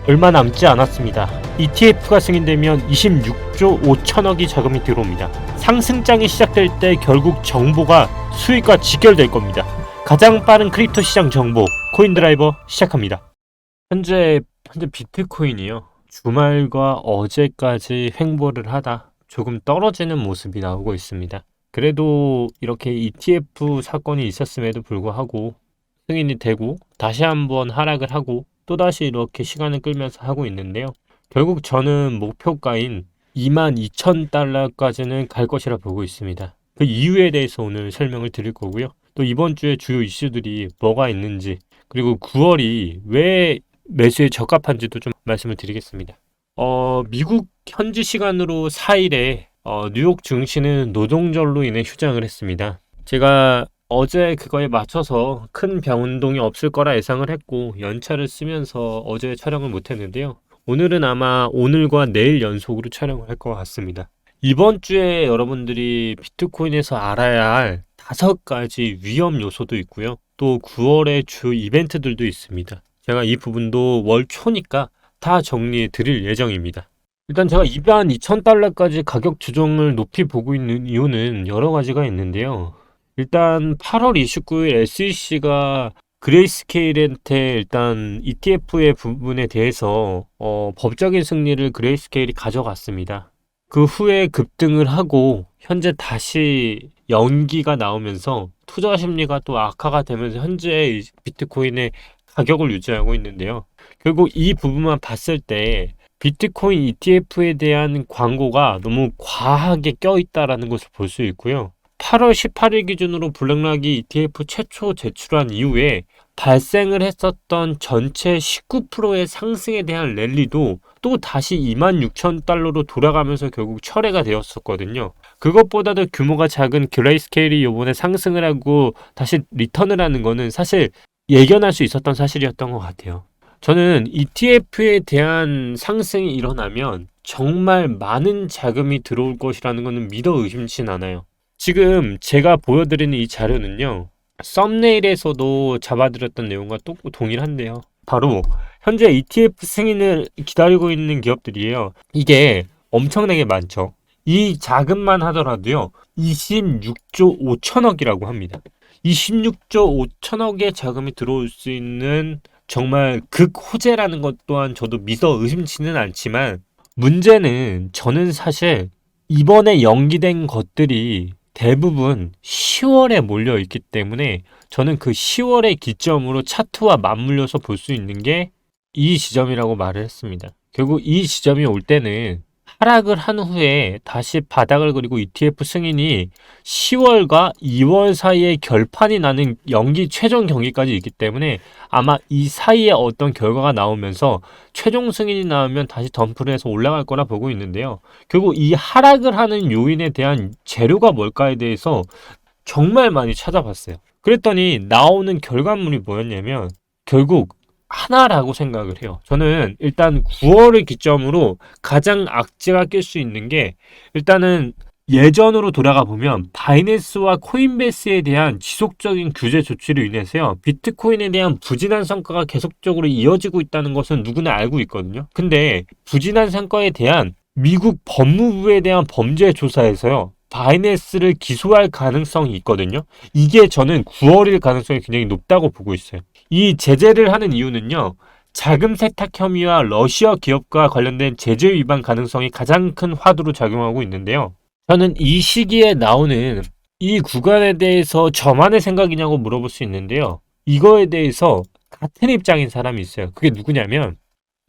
얼마 남지 않았습니다. ETF가 승인되면 26조 5천억이 자금이 들어옵니다. 상승장이 시작될 때 결국 정보가 수익과 직결될 겁니다. 가장 빠른 크립토 시장 정보 코인드라이버 시작합니다. 현재 비트코인이요. 주말과 어제까지 횡보를 하다 조금 떨어지는 모습이 나오고 있습니다. 그래도 이렇게 ETF 사건이 있었음에도 불구하고 승인이 되고 다시 한번 하락을 하고 또다시 이렇게 시간을 끌면서 하고 있는데요. 결국 저는 목표가인 22,000달러까지는 갈 것이라 보고 있습니다. 그 이유에 대해서 오늘 설명을 드릴 거고요. 또 이번 주에 주요 이슈들이 뭐가 있는지, 그리고 9월이 왜 매수에 적합한지도 좀 말씀을 드리겠습니다. 미국 현지 시간으로 4일에 뉴욕 증시는 노동절로 인해 휴장을 했습니다. 제가 어제 그거에 맞춰서 큰 변동이 없을 거라 예상을 했고 연차를 쓰면서 어제 촬영을 못했는데요. 오늘은 아마 오늘과 내일 연속으로 촬영을 할 것 같습니다. 이번 주에 여러분들이 비트코인에서 알아야 할 5가지 위험 요소도 있고요. 또 9월의 주 이벤트들도 있습니다. 제가 이 부분도 월 초니까 다 정리해 드릴 예정입니다. 일단 제가 22,000달러까지 가격 조정을 높이 보고 있는 이유는 여러 가지가 있는데요. 일단 8월 29일 SEC가 그레이스케일한테 일단 ETF의 부분에 대해서 법적인 승리를 그레이스케일이 가져갔습니다. 그 후에 급등을 하고 현재 다시 연기가 나오면서 투자 심리가 또 악화가 되면서 현재 비트코인의 가격을 유지하고 있는데요. 결국 이 부분만 봤을 때 비트코인 ETF에 대한 광고가 너무 과하게 껴있다라는 것을 볼 수 있고요. 8월 18일 기준으로 블랙락이 ETF 최초 제출한 이후에 발생을 했었던 전체 19%의 상승에 대한 랠리도 또 다시 26,000달러로 돌아가면서 결국 철회가 되었었거든요. 그것보다도 규모가 작은 그레이스케일이 이번에 상승을 하고 다시 리턴을 하는 거는 사실 예견할 수 있었던 사실이었던 것 같아요. 저는 ETF에 대한 상승이 일어나면 정말 많은 자금이 들어올 것이라는 것은 믿어 의심치 않아요. 지금 제가 보여드리는 이 자료는요. 썸네일에서도 잡아드렸던 내용과 또 동일한데요. 바로 현재 ETF 승인을 기다리고 있는 기업들이에요. 이게 엄청나게 많죠. 이 자금만 하더라도요. 26조 5천억이라고 합니다. 26조 5천억의 자금이 들어올 수 있는 정말 극호재라는 것 또한 저도 믿어 의심치는 않지만 문제는 저는 사실 이번에 연기된 것들이 대부분 10월에 몰려 있기 때문에 저는 그 10월의 기점으로 차트와 맞물려서 볼 수 있는 게 이 지점이라고 말을 했습니다. 결국 이 지점이 올 때는 하락을 한 후에 다시 바닥을 그리고 ETF 승인이 10월과 2월 사이에 결판이 나는 연기 최종 경기까지 있기 때문에 아마 이 사이에 어떤 결과가 나오면서 최종 승인이 나오면 다시 덤프를 해서 올라갈 거라 보고 있는데요. 결국 이 하락을 하는 요인에 대한 재료가 뭘까에 대해서 정말 많이 찾아봤어요. 그랬더니 나오는 결과물이 뭐였냐면 결국 하나라고 생각을 해요. 저는 일단 9월을 기점으로 가장 악재가 낄 수 있는 게 일단은 예전으로 돌아가 보면 바이낸스와 코인베이스에 대한 지속적인 규제 조치로 인해서요. 비트코인에 대한 부진한 성과가 계속적으로 이어지고 있다는 것은 누구나 알고 있거든요. 근데 부진한 성과에 대한 미국 법무부에 대한 범죄 조사에서요. 바이낸스를 기소할 가능성이 있거든요. 이게 저는 9월일 가능성이 굉장히 높다고 보고 있어요. 이 제재를 하는 이유는요. 자금 세탁 혐의와 러시아 기업과 관련된 제재 위반 가능성이 가장 큰 화두로 작용하고 있는데요. 저는 이 시기에 나오는 이 구간에 대해서 저만의 생각이냐고 물어볼 수 있는데요. 이거에 대해서 같은 입장인 사람이 있어요. 그게 누구냐면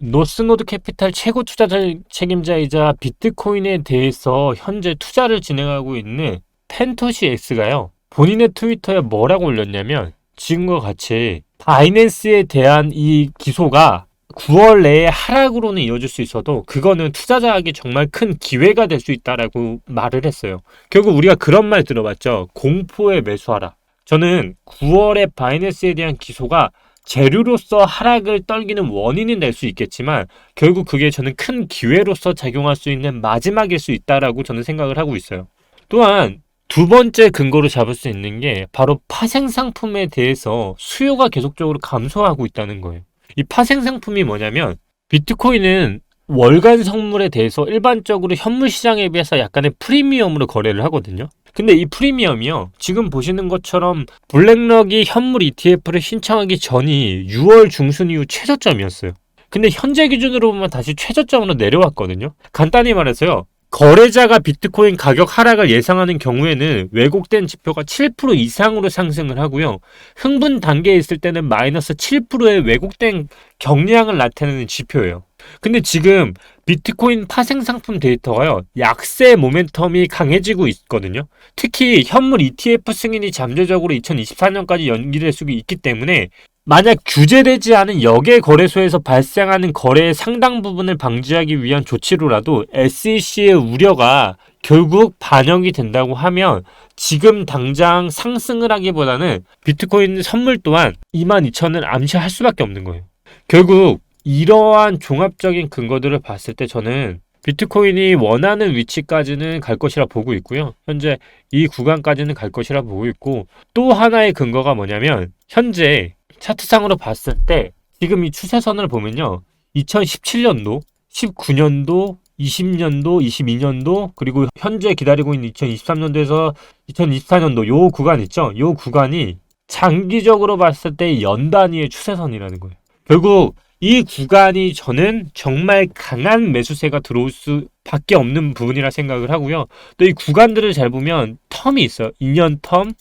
노스노드 캐피탈 최고 투자 책임자이자 비트코인에 대해서 현재 투자를 진행하고 있는 펜토시 X가요. 본인의 트위터에 뭐라고 올렸냐면 지금과 같이 바이낸스에 대한 이 기소가 9월 내에 하락으로는 이어질 수 있어도 그거는 투자자에게 정말 큰 기회가 될 수 있다라고 말을 했어요. 결국 우리가 그런 말 들어봤죠. 공포에 매수하라. 저는 9월에 바이낸스에 대한 기소가 재료로서 하락을 떨기는 원인이 될 수 있겠지만 결국 그게 저는 큰 기회로서 작용할 수 있는 마지막일 수 있다라고 저는 생각을 하고 있어요. 또한 두 번째 근거로 잡을 수 있는 게 바로 파생 상품에 대해서 수요가 계속적으로 감소하고 있다는 거예요. 이 파생 상품이 뭐냐면 비트코인은 월간 선물에 대해서 일반적으로 현물 시장에 비해서 약간의 프리미엄으로 거래를 하거든요. 근데 이 프리미엄이요, 지금 보시는 것처럼 블랙럭이 현물 ETF를 신청하기 전이 6월 중순 이후 최저점이었어요. 근데 현재 기준으로 보면 다시 최저점으로 내려왔거든요. 간단히 말해서요, 거래자가 비트코인 가격 하락을 예상하는 경우에는 왜곡된 지표가 7% 이상으로 상승을 하고요. 흥분 단계에 있을 때는 마이너스 7%의 왜곡된 경량을 나타내는 지표예요. 근데 지금 비트코인 파생 상품 데이터가요, 약세 모멘텀이 강해지고 있거든요. 특히 현물 ETF 승인이 잠재적으로 2024년까지 연기될 수 있기 때문에 만약 규제되지 않은 역외 거래소에서 발생하는 거래의 상당 부분을 방지하기 위한 조치로라도 SEC의 우려가 결국 반영이 된다고 하면 지금 당장 상승을 하기보다는 비트코인 선물 또한 22,000을 암시할 수밖에 없는 거예요. 결국 이러한 종합적인 근거들을 봤을 때 저는 비트코인이 원하는 위치까지는 갈 것이라 보고 있고요. 현재 이 구간까지는 갈 것이라 보고 있고, 또 하나의 근거가 뭐냐면 현재 차트상으로 봤을 때 지금 이 추세선을 보면요, 2017년도, 19년도, 20년도, 22년도, 그리고 현재 기다리고 있는 2023년도에서 2024년도 요 구간 있죠? 요 구간이 장기적으로 봤을 때 연 단위의 추세선이라는 거예요. 결국 이 구간이 저는 정말 강한 매수세가 들어올 수밖에 없는 부분이라 생각을 하고요. 또 이 구간들을 잘 보면 텀이 있어요. 2년 텀,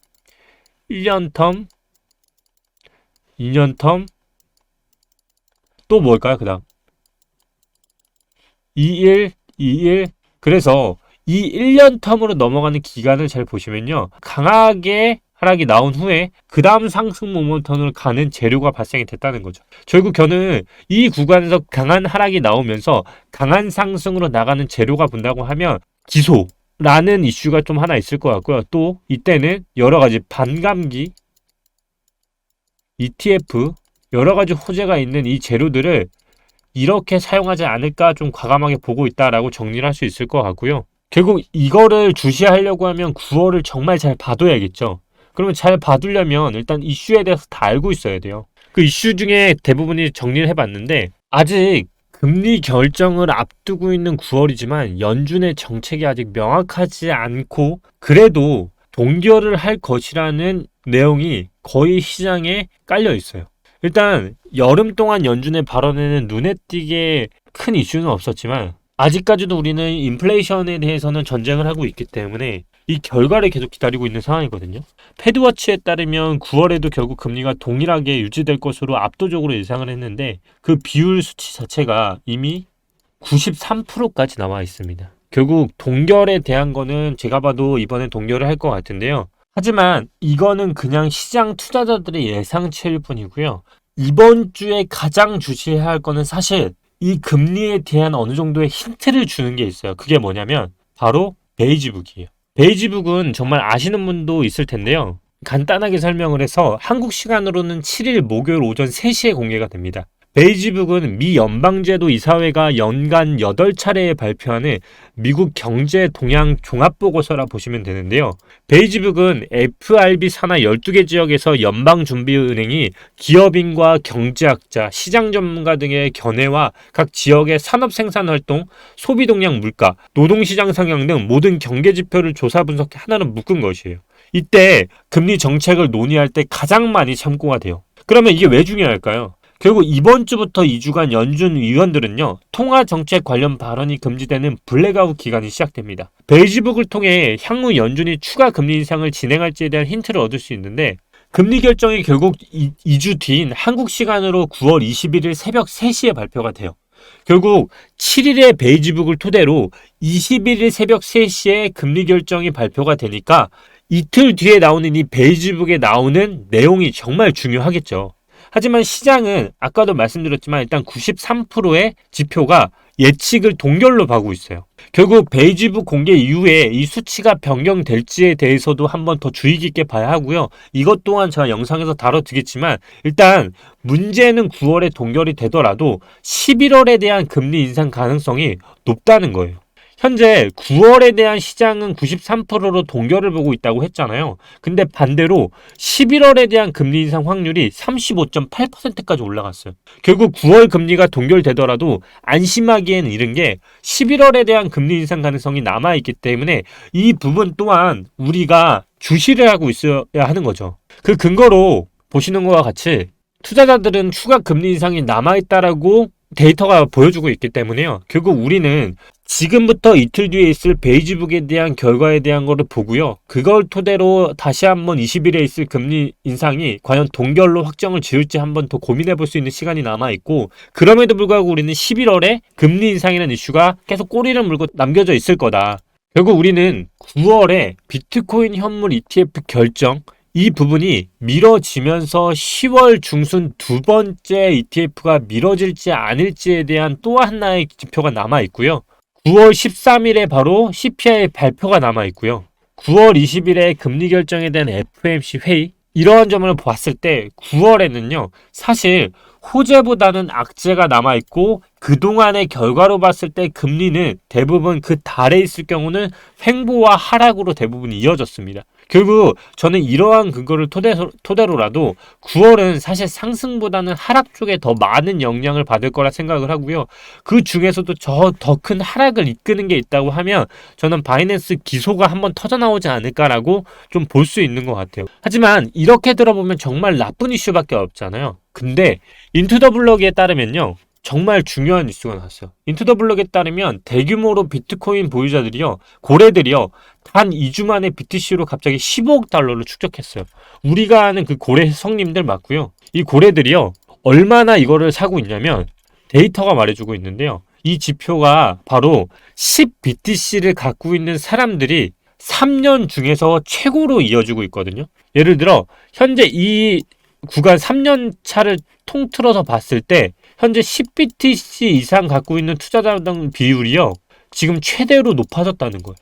1년 텀, 2년 텀, 또 뭘까요? 그 다음 2일, 2일. 그래서 이 1년 텀으로 넘어가는 기간을 잘 보시면요, 강하게 하락이 나온 후에 그 다음 상승 모멘텀을 가는 재료가 발생이 됐다는 거죠. 결국 저는 이 구간에서 강한 하락이 나오면서 강한 상승으로 나가는 재료가 본다고 하면 기소라는 이슈가 좀 하나 있을 것 같고요. 또 이때는 여러 가지 반감기, ETF, 여러 가지 호재가 있는 이 재료들을 이렇게 사용하지 않을까 좀 과감하게 보고 있다라고 정리를 할 수 있을 것 같고요. 결국 이거를 주시하려고 하면 9월을 정말 잘 봐둬야겠죠. 그러면 잘 봐두려면 일단 이슈에 대해서 다 알고 있어야 돼요. 그 이슈 중에 대부분이 정리를 해봤는데, 아직 금리 결정을 앞두고 있는 9월이지만 연준의 정책이 아직 명확하지 않고 그래도 동결을 할 것이라는 내용이 거의 시장에 깔려 있어요. 일단 여름 동안 연준의 발언에는 눈에 띄게 큰 이슈는 없었지만 아직까지도 우리는 인플레이션에 대해서는 전쟁을 하고 있기 때문에 이 결과를 계속 기다리고 있는 상황이거든요. 패드워치에 따르면 9월에도 결국 금리가 동일하게 유지될 것으로 압도적으로 예상을 했는데 그 비율 수치 자체가 이미 93%까지 나와 있습니다. 결국 동결에 대한 거는 제가 봐도 이번에 동결을 할 것 같은데요. 하지만 이거는 그냥 시장 투자자들의 예상치일 뿐이고요. 이번 주에 가장 주시해야 할 거는 사실 이 금리에 대한 어느 정도의 힌트를 주는 게 있어요. 그게 뭐냐면 바로 베이지북이에요. 베이지북은 정말 아시는 분도 있을 텐데요. 간단하게 설명을 해서 한국 시간으로는 7일 목요일 오전 3시에 공개가 됩니다. 베이지북은 미 연방제도 이사회가 연간 8차례에 발표하는 미국 경제 동향 종합보고서라 보시면 되는데요. 베이지북은 FRB 산하 12개 지역에서 연방준비은행이 기업인과 경제학자, 시장 전문가 등의 견해와 각 지역의 산업 생산활동, 소비 동향 물가, 노동시장 성향 등 모든 경제 지표를 조사 분석해 하나로 묶은 것이에요. 이때 금리 정책을 논의할 때 가장 많이 참고가 돼요. 그러면 이게 왜 중요할까요? 결국 이번 주부터 2주간 연준 위원들은요, 통화 정책 관련 발언이 금지되는 블랙아웃 기간이 시작됩니다. 베이지북을 통해 향후 연준이 추가 금리 인상을 진행할지에 대한 힌트를 얻을 수 있는데, 금리 결정이 결국 2주 뒤인 한국 시간으로 9월 21일 새벽 3시에 발표가 돼요. 결국 7일의 베이지북을 토대로 21일 새벽 3시에 금리 결정이 발표가 되니까 이틀 뒤에 나오는 이 베이지북에 나오는 내용이 정말 중요하겠죠. 하지만 시장은 아까도 말씀드렸지만 일단 93%의 지표가 예측을 동결로 봐고 있어요. 결국 베이지북 공개 이후에 이 수치가 변경될지에 대해서도 한번 더 주의 깊게 봐야 하고요. 이것 또한 제가 영상에서 다뤄드리겠지만 일단 문제는 9월에 동결이 되더라도 11월에 대한 금리 인상 가능성이 높다는 거예요. 현재 9월에 대한 시장은 93%로 동결을 보고 있다고 했잖아요. 근데 반대로 11월에 대한 금리 인상 확률이 35.8%까지 올라갔어요. 결국 9월 금리가 동결되더라도 안심하기에는 이른 게 11월에 대한 금리 인상 가능성이 남아있기 때문에 이 부분 또한 우리가 주시를 하고 있어야 하는 거죠. 그 근거로 보시는 것과 같이 투자자들은 추가 금리 인상이 남아있다라고 데이터가 보여주고 있기 때문에요. 결국 우리는 지금부터 이틀 뒤에 있을 베이지북에 대한 결과에 대한 거를 보고요. 그걸 토대로 다시 한번 20일에 있을 금리 인상이 과연 동결로 확정을 지을지 한번 더 고민해 볼 수 있는 시간이 남아있고, 그럼에도 불구하고 우리는 11월에 금리 인상이라는 이슈가 계속 꼬리를 물고 남겨져 있을 거다. 결국 우리는 9월에 비트코인 현물 ETF 결정, 이 부분이 미뤄지면서 10월 중순 두 번째 ETF가 미뤄질지 아닐지에 대한 또 하나의 지표가 남아있고요. 9월 13일에 바로 CPI 발표가 남아있고요. 9월 20일에 금리 결정에 대한 FOMC 회의, 이러한 점을 봤을 때 9월에는요 사실 호재보다는 악재가 남아있고, 그동안의 결과로 봤을 때 금리는 대부분 그 달에 있을 경우는 횡보와 하락으로 대부분 이어졌습니다. 결국 저는 이러한 근거를 토대로라도 9월은 사실 상승보다는 하락 쪽에 더 많은 영향을 받을 거라 생각을 하고요. 그 중에서도 더 큰 하락을 이끄는 게 있다고 하면 저는 바이낸스 기소가 한번 터져나오지 않을까라고 좀 볼 수 있는 것 같아요. 하지만 이렇게 들어보면 정말 나쁜 이슈밖에 없잖아요. 근데 인투더블럭에 따르면요, 정말 중요한 이슈가 나왔어요. 인투더블럭에 따르면 대규모로 비트코인 보유자들이요, 고래들이요, 단 2주 만에 BTC로 갑자기 15억 달러를 축적했어요. 우리가 아는 그 고래 성님들 맞고요. 이 고래들이요, 얼마나 이거를 사고 있냐면 데이터가 말해주고 있는데요. 이 지표가 바로 10BTC를 갖고 있는 사람들이 3년 중에서 최고로 이어지고 있거든요. 예를 들어 현재 이 구간 3년 차를 통틀어서 봤을 때 현재 10BTC 이상 갖고 있는 투자자당 비율이요, 지금 최대로 높아졌다는 거예요.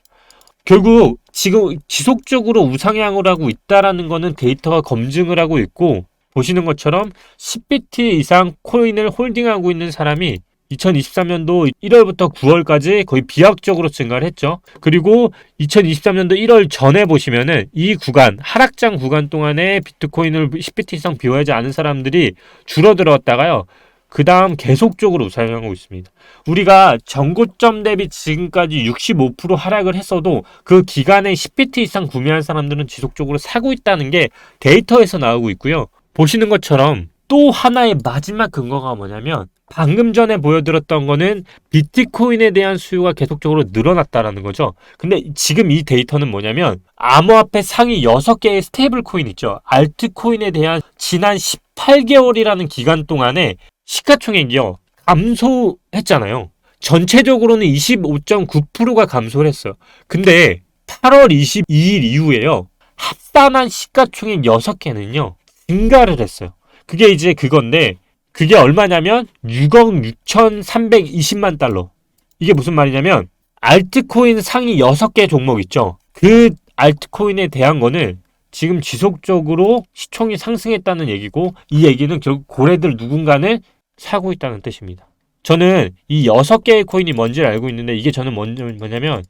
결국 지금 지속적으로 우상향을 하고 있다라는 거는 데이터가 검증을 하고 있고, 보시는 것처럼 10BT 이상 코인을 홀딩하고 있는 사람이 2023년도 1월부터 9월까지 거의 비약적으로 증가를 했죠. 그리고 2023년도 1월 전에 보시면은 이 구간, 하락장 구간 동안에 비트코인을 10BT 이상 비워하지 않은 사람들이 줄어들었다가요, 그 다음 계속적으로 우상향하고 있습니다. 우리가 전고점 대비 지금까지 65% 하락을 했어도 그 기간에 10BT 이상 구매한 사람들은 지속적으로 사고 있다는 게 데이터에서 나오고 있고요. 보시는 것처럼 또 하나의 마지막 근거가 뭐냐면, 방금 전에 보여드렸던 거는 비트코인에 대한 수요가 계속적으로 늘어났다라는 거죠. 근데 지금 이 데이터는 뭐냐면, 암호화폐 상위 6개의 스테이블 코인 있죠. 알트코인에 대한 지난 18개월이라는 기간 동안에 시가총액이요, 감소했잖아요. 전체적으로는 25.9%가 감소를 했어요. 근데 8월 22일 이후에요, 합산한 시가총액 6개는요 증가를 했어요. 그게 이제 그건데, 그게 얼마냐면 6억 6,320만 달러. 이게 무슨 말이냐면, 알트코인 상위 6개 종목 있죠. 그 알트코인에 대한 거는 지금 지속적으로 시총이 상승했다는 얘기고, 이 얘기는 결국 고래들 누군가는 사고 있다는 뜻입니다. 저는 이 6개의 코인이 뭔지를 알고 있는데, 이게 저는 뭐냐면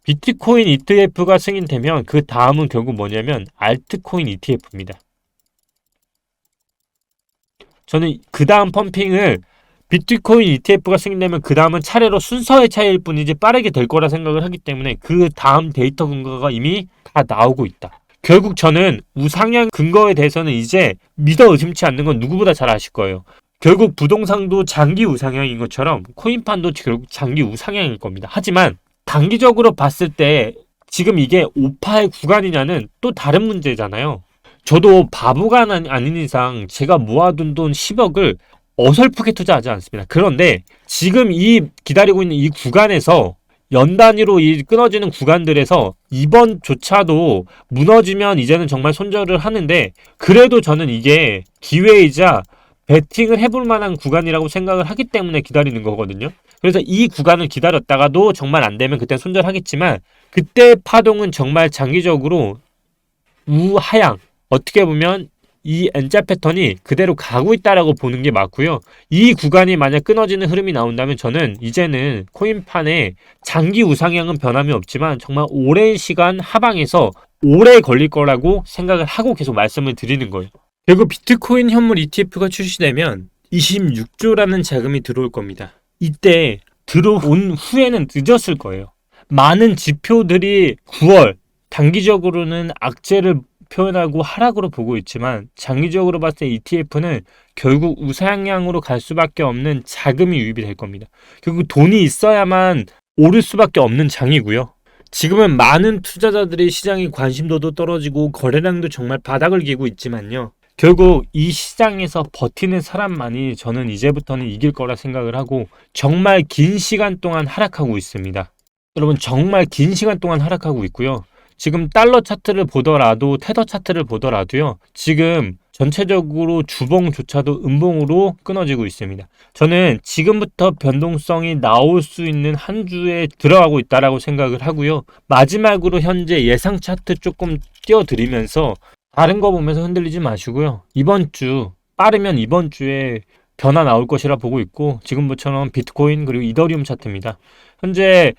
비트코인 ETF가 승인되면 그 다음은 결국 뭐냐면 알트코인 ETF입니다. 저는 그 다음 펌핑을 비트코인 ETF가 승인되면 그 다음은 차례로 순서의 차이일 뿐이지 빠르게 될 거라 생각을 하기 때문에 그 다음 데이터 근거가 이미 다 나오고 있다. 결국 저는 우상향 근거에 대해서는 이제 믿어 의심치 않는 건 누구보다 잘 아실 거예요. 결국 부동산도 장기 우상향인 것처럼 코인판도 결국 장기 우상향일 겁니다. 하지만 단기적으로 봤을 때 지금 이게 오파의 구간이냐는 또 다른 문제잖아요. 저도 바보가 아닌 이상 제가 모아둔 돈 10억을 어설프게 투자하지 않습니다. 그런데 지금 이 기다리고 있는 이 구간에서 연 단위로 이 끊어지는 구간들에서 이번조차도 무너지면 이제는 정말 손절을 하는데, 그래도 저는 이게 기회이자 베팅을 해볼 만한 구간이라고 생각을 하기 때문에 기다리는 거거든요. 그래서 이 구간을 기다렸다가도 정말 안 되면 그때 손절하겠지만, 그때 파동은 정말 장기적으로 우하향, 어떻게 보면 이 N자 패턴이 그대로 가고 있다라고 보는 게 맞고요. 이 구간이 만약 끊어지는 흐름이 나온다면 저는 이제는 코인판에 장기 우상향은 변함이 없지만 정말 오랜 시간 하방에서 오래 걸릴 거라고 생각을 하고 계속 말씀을 드리는 거예요. 결국 비트코인 현물 ETF가 출시되면 26조라는 자금이 들어올 겁니다. 이때 들어온 후에는 늦었을 거예요. 많은 지표들이 9월 단기적으로는 악재를 표현하고 하락으로 보고 있지만 장기적으로 봤을 때 ETF는 결국 우상향으로 갈 수밖에 없는 자금이 유입이 될 겁니다. 결국 돈이 있어야만 오를 수밖에 없는 장이고요. 지금은 많은 투자자들의 시장의 관심도도 떨어지고 거래량도 정말 바닥을 기고 있지만요. 결국 이 시장에서 버티는 사람만이 저는 이제부터는 이길 거라 생각을 하고 정말 긴 시간 동안 하락하고 있습니다. 여러분 정말 긴 시간 동안 하락하고 있고요. 지금 달러 차트를 보더라도 테더 차트를 보더라도요. 지금 전체적으로 주봉조차도 음봉으로 끊어지고 있습니다. 저는 지금부터 변동성이 나올 수 있는 한 주에 들어가고 있다라고 생각을 하고요. 마지막으로 현재 예상 차트 조금 띄워드리면서 다른 거 보면서 흔들리지 마시고요. 빠르면 이번 주에 변화 나올 것이라 보고 있고 지금부터는 비트코인 그리고 이더리움 차트입니다. 현재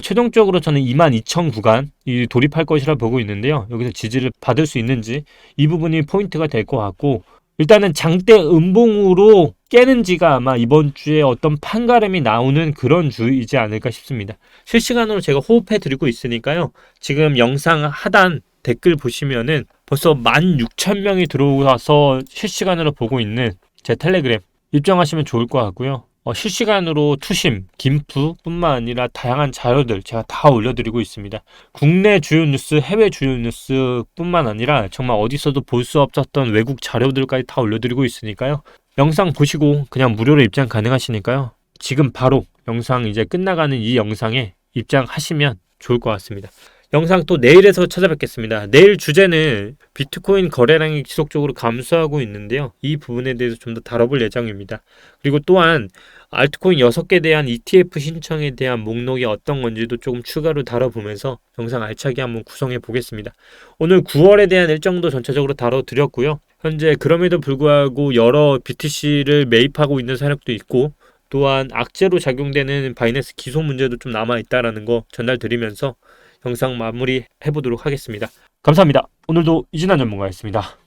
최종적으로 저는 22,000 구간 돌입할 것이라 보고 있는데요. 여기서 지지를 받을 수 있는지 이 부분이 포인트가 될 것 같고 일단은 장대 음봉으로 깨는지가 아마 이번 주에 어떤 판가름이 나오는 그런 주이지 않을까 싶습니다. 실시간으로 제가 호흡해 드리고 있으니까요. 지금 영상 하단 댓글 보시면은 벌써 16,000명이 들어와서 실시간으로 보고 있는 제 텔레그램 입장하시면 좋을 것 같고요. 실시간으로 투심, 김프 뿐만 아니라 다양한 자료들 제가 다 올려드리고 있습니다. 국내 주요 뉴스, 해외 주요 뉴스 뿐만 아니라 정말 어디서도 볼 수 없었던 외국 자료들까지 다 올려드리고 있으니까요. 영상 보시고 그냥 무료로 입장 가능하시니까요. 지금 바로 영상 이제 끝나가는 이 영상에 입장하시면 좋을 것 같습니다. 영상 또 내일에서 찾아뵙겠습니다. 내일 주제는 비트코인 거래량이 지속적으로 감소하고 있는데요. 이 부분에 대해서 좀 더 다뤄볼 예정입니다. 그리고 또한 알트코인 6개에 대한 ETF 신청에 대한 목록이 어떤 건지도 조금 추가로 다뤄보면서 영상 알차게 한번 구성해 보겠습니다. 오늘 9월에 대한 일정도 전체적으로 다뤄드렸고요. 현재 그럼에도 불구하고 여러 BTC를 매입하고 있는 세력도 있고 또한 악재로 작용되는 바이낸스 기소 문제도 좀 남아있다는 거 전달드리면서 영상 마무리 해보도록 하겠습니다. 감사합니다. 오늘도 이진환 전문가였습니다.